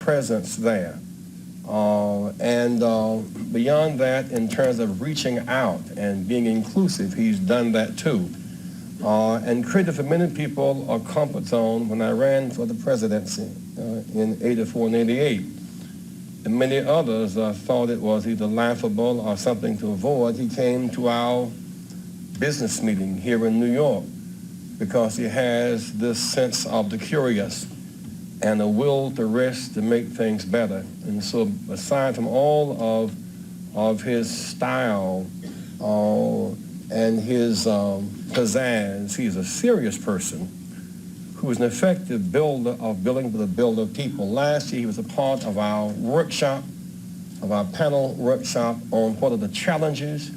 presence there. Beyond that, in terms of reaching out and being inclusive, he's done that too. And created for many people a comfort zone when I ran for the presidency in 84 and 88. And many others thought it was either laughable or something to avoid. He came to our business meeting here in New York because he has this sense of the curious and a will to risk to make things better. And so aside from all of his style and his pizzazz, he's a serious person who is an effective builder of people. Last year he was a part of our workshop, of our panel workshop on what are the challenges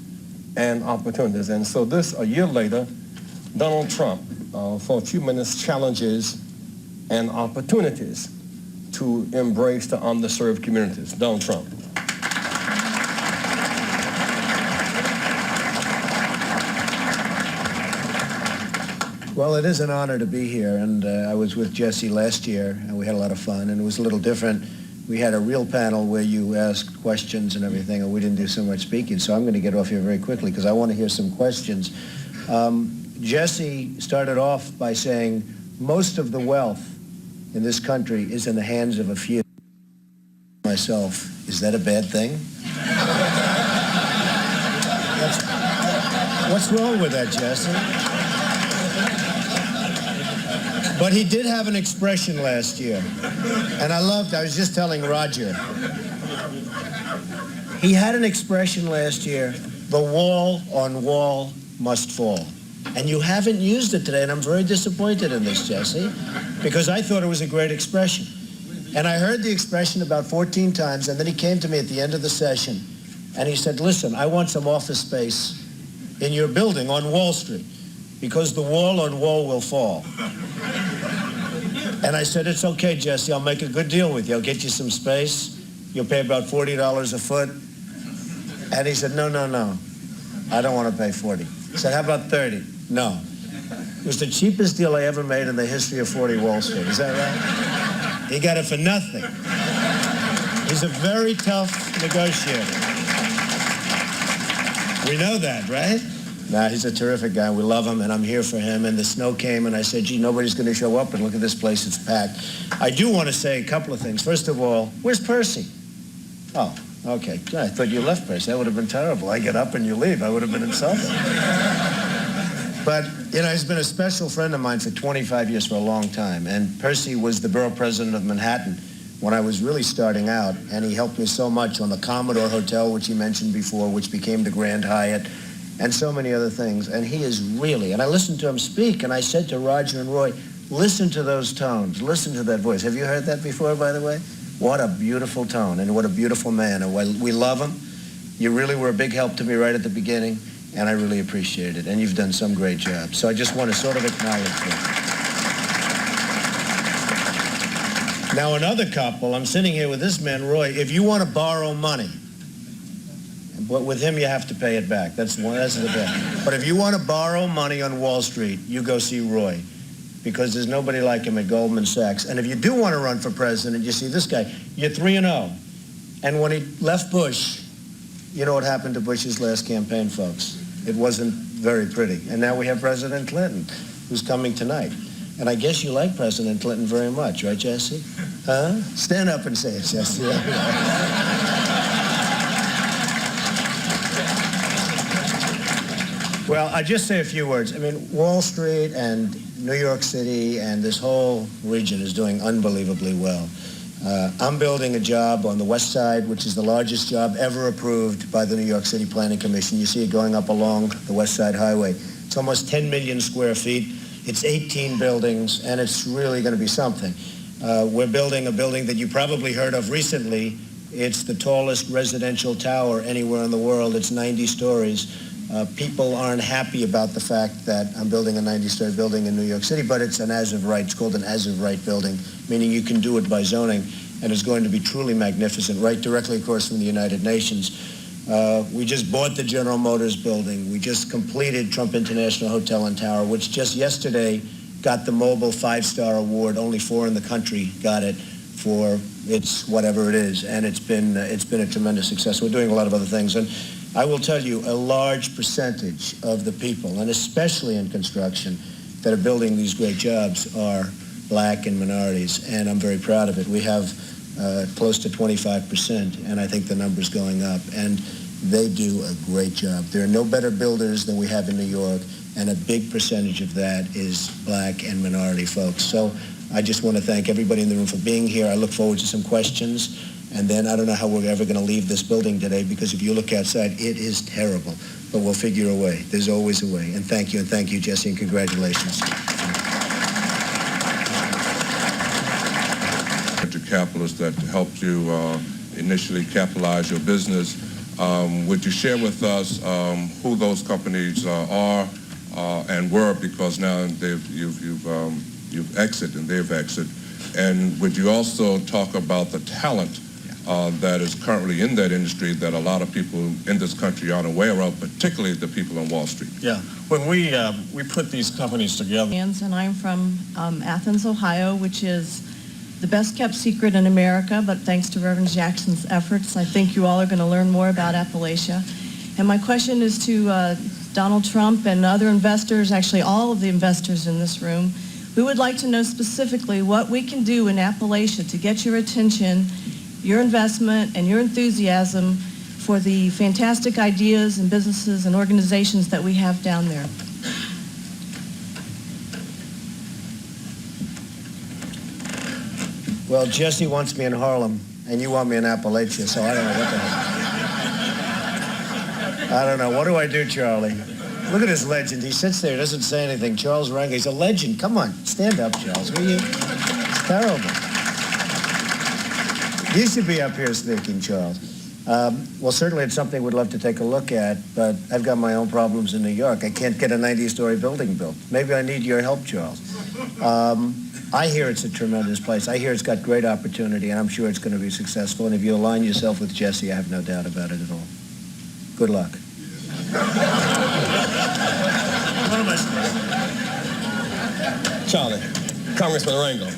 and opportunities. And so this, a year later, Donald Trump, for a few minutes, challenges and opportunities to embrace the underserved communities. Donald Trump. Well, it is an honor to be here, and I was with Jesse last year, and we had a lot of fun, and it was a little different. We had a real panel where you asked questions and everything, and we didn't do so much speaking, so I'm going to get off here very quickly because I want to hear some questions. Jesse started off by saying most of the wealth in this country is in the hands of a few. Myself, is that a bad thing? What's wrong with that, Jesse? But he did have an expression last year, and I was just telling Roger, he had an expression last year, the wall on wall must fall. And you haven't used it today, and I'm very disappointed in this, Jesse, because I thought it was a great expression. And I heard the expression about 14 times, and then he came to me at the end of the session, and he said, listen, I want some office space in your building on Wall Street, because the wall on wall will fall. And I said, it's okay, Jesse, I'll make a good deal with you. I'll get you some space. You'll pay about $40 a foot. And he said, no, I don't want to pay 40. I said, how about 30? No. It was the cheapest deal I ever made in the history of 40 Wall Street. Is that right? He got it for nothing. He's a very tough negotiator. We know that, right? Nah, he's a terrific guy. We love him, and I'm here for him. And the snow came, and I said, gee, nobody's going to show up, and look at this place, it's packed. I do want to say a couple of things. First of all, where's Percy? Oh, okay. I thought you left, Percy. That would have been terrible. I get up and you leave. I would have been insulted. But, he's been a special friend of mine for 25 years, for a long time. And Percy was the borough president of Manhattan when I was really starting out, and he helped me so much on the Commodore Hotel, which he mentioned before, which became the Grand Hyatt, and so many other things. And he is really, and I listened to him speak, and I said to Roger and Roy, listen to those tones, listen to that voice. Have you heard that before, by the way? What a beautiful tone, and what a beautiful man, and we love him. You really were a big help to me right at the beginning, and I really appreciate it, and you've done some great jobs. So I just want to sort of acknowledge that. Now, another couple, I'm sitting here with this man, Roy. If you want to borrow money, but with him you have to pay it back. That's the best. But if you want to borrow money on Wall Street, you go see Roy, because there's nobody like him at Goldman Sachs. And if you do want to run for president, you see this guy, you're 3-0. And when he left Bush, you know what happened to Bush's last campaign, folks? It wasn't very pretty. And now we have President Clinton, who's coming tonight. And I guess you like President Clinton very much, right, Jesse? Huh? Stand up and say it, Jesse. Well, I just say a few words. I mean, Wall Street and New York City and this whole region is doing unbelievably well. I'm building a job on the West Side, which is the largest job ever approved by the New York City Planning Commission. You see it going up along the West Side Highway. It's almost 10 million square feet. It's 18 buildings, and it's really going to be something. We're building a building that you probably heard of recently. It's the tallest residential tower anywhere in the world. It's 90 stories. People aren't happy about the fact that I'm building a 90-story building in New York City, but it's an as-of-right. It's called an as-of-right building, meaning you can do it by zoning, and it's going to be truly magnificent, right directly across from the United Nations. We just bought the General Motors building. We just completed Trump International Hotel and Tower, which just yesterday got the Mobile 5-Star Award. Only 4 in the country got it for It's whatever it is, and it's been a tremendous success. We're doing a lot of other things, and I will tell you, a large percentage of the people, and especially in construction, that are building these great jobs are black and minorities, and I'm very proud of it. We have close to 25%, and I think the number's going up, and they do a great job. There are no better builders than we have in New York, and a big percentage of that is black and minority folks. So I just want to thank everybody in the room for being here. I look forward to some questions, and then I don't know how we're ever going to leave this building today, because if you look outside, it is terrible, but we'll figure a way. There's always a way, and thank you, Jesse, and congratulations. Capitalists that helped you initially capitalize your business. Would you share with us who those companies are and were, because now you've exited and they've exited, and would you also talk about the talent that is currently in that industry that a lot of people in this country aren't aware of, particularly the people on Wall Street? Yeah, when we put these companies together. And I'm from Athens, Ohio, which is the best kept secret in America, but thanks to Reverend Jackson's efforts, I think you all are going to learn more about Appalachia. And my question is to Donald Trump and other investors, actually all of the investors in this room. We would like to know specifically what we can do in Appalachia to get your attention, your investment, and your enthusiasm for the fantastic ideas and businesses and organizations that we have down there. Well, Jesse wants me in Harlem, and you want me in Appalachia, so I don't know what the hell. I don't know. What do I do, Charlie? Look at this legend. He sits there, doesn't say anything. Charles Rangel, he's a legend. Come on, stand up, Charles, will you? It's terrible. You should be up here speaking, Charles. Well, certainly it's something we'd love to take a look at, but I've got my own problems in New York. I can't get a 90-story building built. Maybe I need your help, Charles. I hear it's a tremendous place. I hear it's got great opportunity, and I'm sure it's going to be successful. And if you align yourself with Jesse, I have no doubt about it at all. Good luck. Charlie, Congressman Rangel.